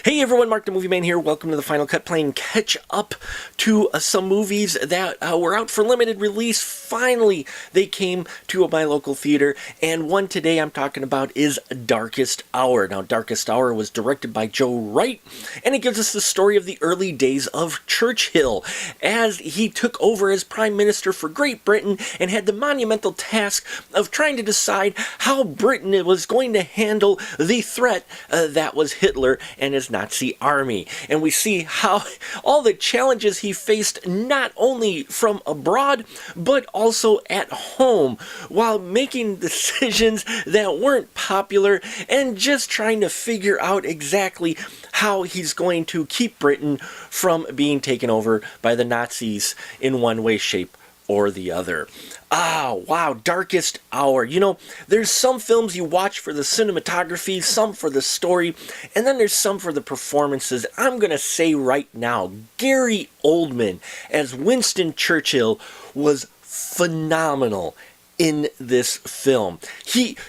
Hey everyone, Mark the Movieman here. Welcome to the Final Cut, playing catch up to some movies that were out for limited release. Finally, they came to my local theater, and one today I'm talking about is Darkest Hour. Now, Darkest Hour was directed by Joe Wright, and it gives us the story of the early days of Churchill as he took over as Prime Minister for Great Britain and had the monumental task of trying to decide how Britain was going to handle the threat that was Hitler and his Nazi army. And we see how all the challenges he faced, not only from abroad but also at home, while making decisions that weren't popular and just trying to figure out exactly how he's going to keep Britain from being taken over by the Nazis in one way, shape, or the other. Wow, Darkest Hour. You know, there's some films you watch for the cinematography, some for the story, and then there's some for the performances. I'm going to say right now, Gary Oldman as Winston Churchill was phenomenal in this film.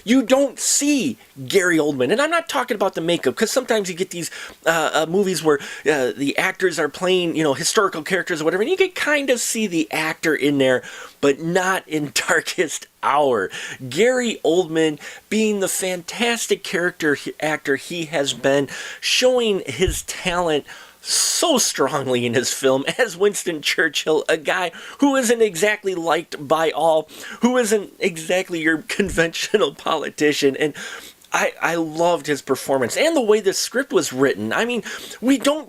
You don't see Gary Oldman, and I'm not talking about the makeup, because sometimes you get these movies where the actors are playing, historical characters or whatever, and you can kind of see the actor in there, but not in Darkest Hour. Gary Oldman, being the fantastic actor he has been, showing his talent so strongly in his film as Winston Churchill, a guy who isn't exactly liked by all, who isn't exactly your conventional politician, and I loved his performance and the way the script was written. I mean, we do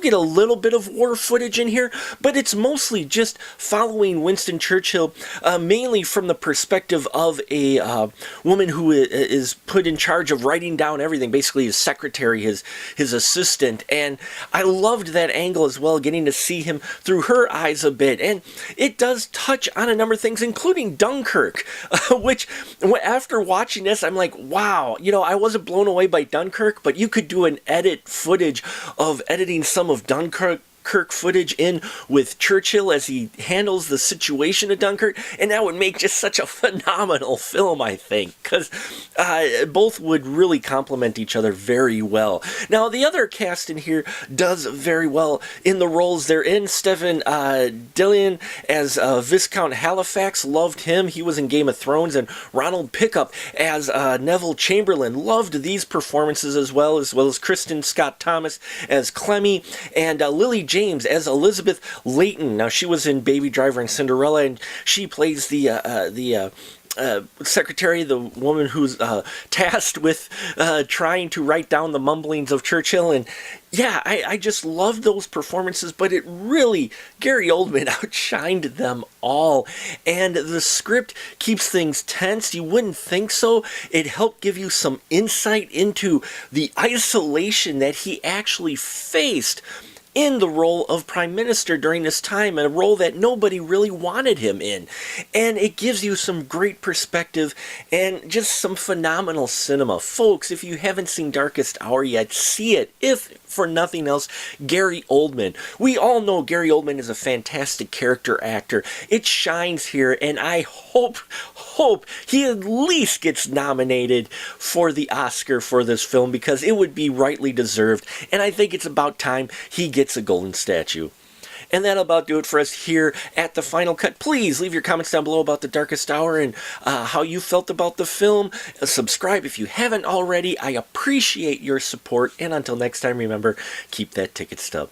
get a little bit of war footage in here, but it's mostly just following Winston Churchill, mainly from the perspective of a woman who is put in charge of writing down everything, basically his secretary, his assistant, and I loved that angle as well, getting to see him through her eyes a bit, and it does touch on a number of things, including Dunkirk, which, after watching this, I'm like, wow. I wasn't blown away by Dunkirk, but you could do an footage of editing some of Dunkirk footage in with Churchill as he handles the situation of Dunkirk, and that would make just such a phenomenal film, I think, because both would really complement each other very well. Now, the other cast in here does very well in the roles they're in. Stephen Dillon as Viscount Halifax, loved him. He was in Game of Thrones. And Ronald Pickup as Neville Chamberlain, loved these performances as well as Kristen Scott Thomas as Clemmy, and Lily James as Elizabeth Layton. Now, she was in Baby Driver and Cinderella, and she plays the secretary, the woman who's tasked with trying to write down the mumblings of Churchill. And yeah, I just loved those performances, but it really, Gary Oldman outshined them all. And the script keeps things tense. You wouldn't think so. It helped give you some insight into the isolation that he actually faced in the role of Prime Minister during this time, a role that nobody really wanted him in. And it gives you some great perspective and just some phenomenal cinema. Folks, if you haven't seen Darkest Hour yet, see it. If for nothing else, Gary Oldman. We all know Gary Oldman is a fantastic character actor. It shines here, and I hope he at least gets nominated for the Oscar for this film, because it would be rightly deserved, and I think it's about time he gets a golden statue. And that'll about do it for us here at the Final Cut. Please leave your comments down below about the Darkest Hour and how you felt about the film. Subscribe if you haven't already. I appreciate your support. And until next time, remember, keep that ticket stub.